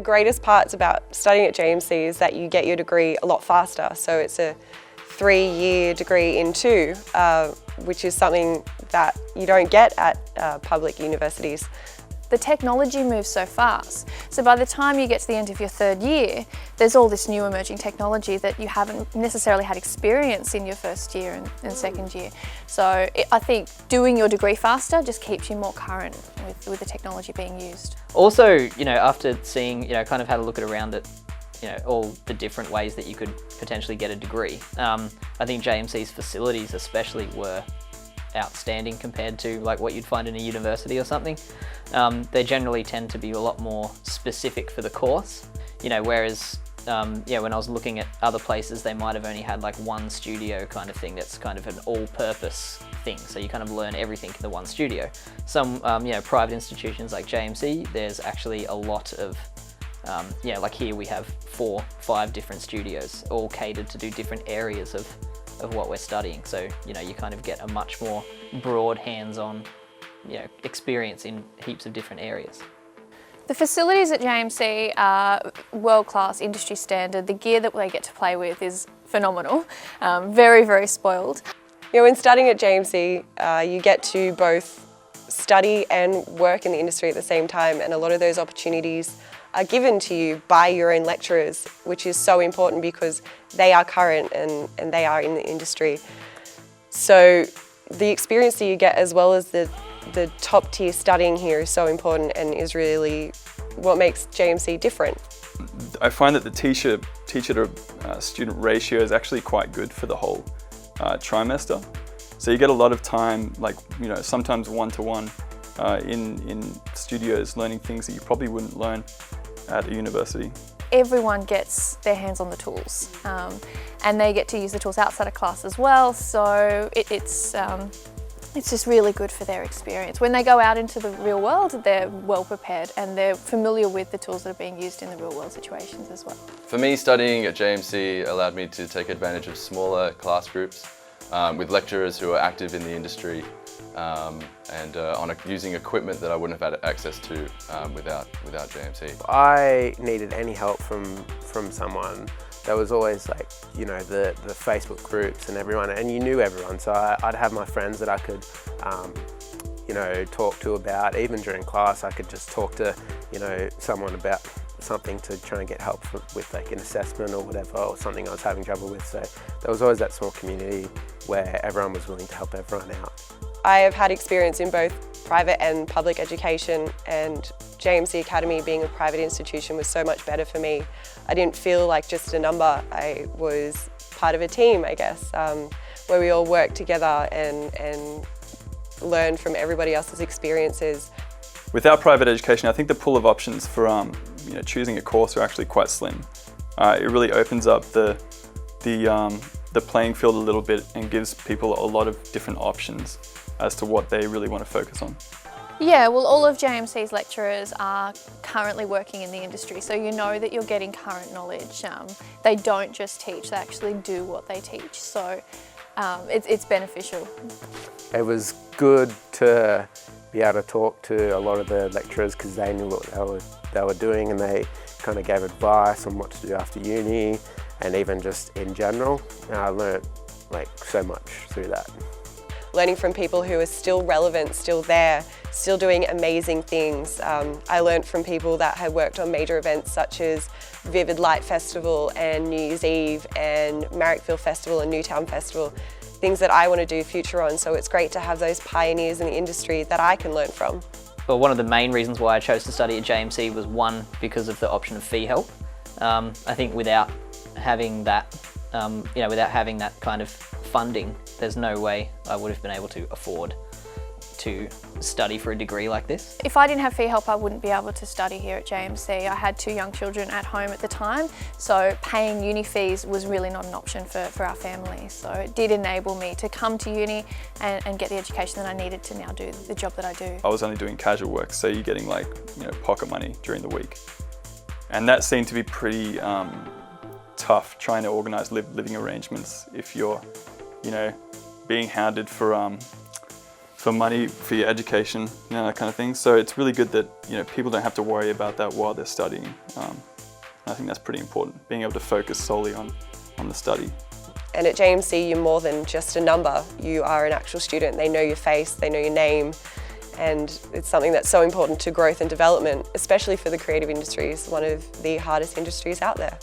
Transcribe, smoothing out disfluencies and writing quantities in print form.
the greatest parts about studying at JMC is that you get your degree a lot faster. So it's a 3-year degree in 2, which is something that you don't get at public universities. The technology moves so fast, so by the time you get to the end of your 3rd year, there's all this new emerging technology that you haven't necessarily had experience in your 1st year and 2nd year. So I think doing your degree faster just keeps you more current with the technology being used. Also, after seeing, kind of had a look around at, all the different ways that you could potentially get a degree, I think JMC's facilities especially were outstanding compared to like what you'd find in a university or something. They generally tend to be a lot more specific for the course, whereas when I was looking at other places, they might have only had like one studio kind of thing that's kind of an all-purpose thing, so you kind of learn everything in the one studio. Some private institutions like JMC, there's actually a lot of like here we have 4-5 different studios all catered to do different areas of what we're studying, so you kind of get a much more broad hands-on experience in heaps of different areas. The facilities at JMC are world-class, industry standard. The gear that they get to play with is phenomenal, very, very spoiled. When studying at JMC, you get to both study and work in the industry at the same time, and a lot of those opportunities are given to you by your own lecturers, which is so important because they are current and they are in the industry. So the experience that you get, as well as the top tier studying here, is so important and is really what makes JMC different. I find that the teacher to student ratio is actually quite good for the whole trimester. So you get a lot of time, like sometimes one-to-one in studios, learning things that you probably wouldn't learn at a university. Everyone gets their hands on the tools, and they get to use the tools outside of class as well, so it's just really good for their experience. When they go out into the real world, they're well prepared and they're familiar with the tools that are being used in the real world situations as well. For me, studying at JMC allowed me to take advantage of smaller class groups with lecturers who are active in the industry and using equipment that I wouldn't have had access to without JMC. I needed any help from someone. There was always the Facebook groups and everyone, and you knew everyone, so I'd have my friends that I could talk to about. Even during class I could just talk to someone about something to try and get help with like an assessment or whatever, or something I was having trouble with. So there was always that small community where everyone was willing to help everyone out. I have had experience in both private and public education, and JMC Academy, being a private institution, was so much better for me. I didn't feel like just a number. I was part of a team, I guess, where we all worked together and learned from everybody else's experiences. Without private education, I think the pool of options for choosing a course are actually quite slim. It really opens up the playing field a little bit and gives people a lot of different options as to what they really want to focus on. Yeah, well, all of JMC's lecturers are currently working in the industry, so you know that you're getting current knowledge. They don't just teach, they actually do what they teach, so it's beneficial. It was good to be able to talk to a lot of the lecturers because they knew what they were doing, and they kind of gave advice on what to do after uni, and even just in general. I learnt so much through that. Learning from people who are still relevant, still there, still doing amazing things. I learned from people that had worked on major events such as Vivid Light Festival and New Year's Eve and Marrickville Festival and Newtown Festival, things that I want to do future on, so it's great to have those pioneers in the industry that I can learn from. Well, one of the main reasons why I chose to study at JMC was, one, because of the option of fee help. I think without having that, without having that kind of funding, there's no way I would have been able to afford to study for a degree like this. If I didn't have fee help, I wouldn't be able to study here at JMC. I had 2 young children at home at the time, so paying uni fees was really not an option for our family. So it did enable me to come to uni and get the education that I needed to now do the job that I do. I was only doing casual work, so you're getting pocket money during the week. And that seemed to be pretty tough, trying to organise living arrangements if you're being hounded for for money, for your education, you know, that kind of thing. So it's really good that, you know, people don't have to worry about that while they're studying. I think that's pretty important, being able to focus solely on the study. And at JMC, you're more than just a number. You are an actual student. They know your face, they know your name, and it's something that's so important to growth and development, especially for the creative industries, one of the hardest industries out there.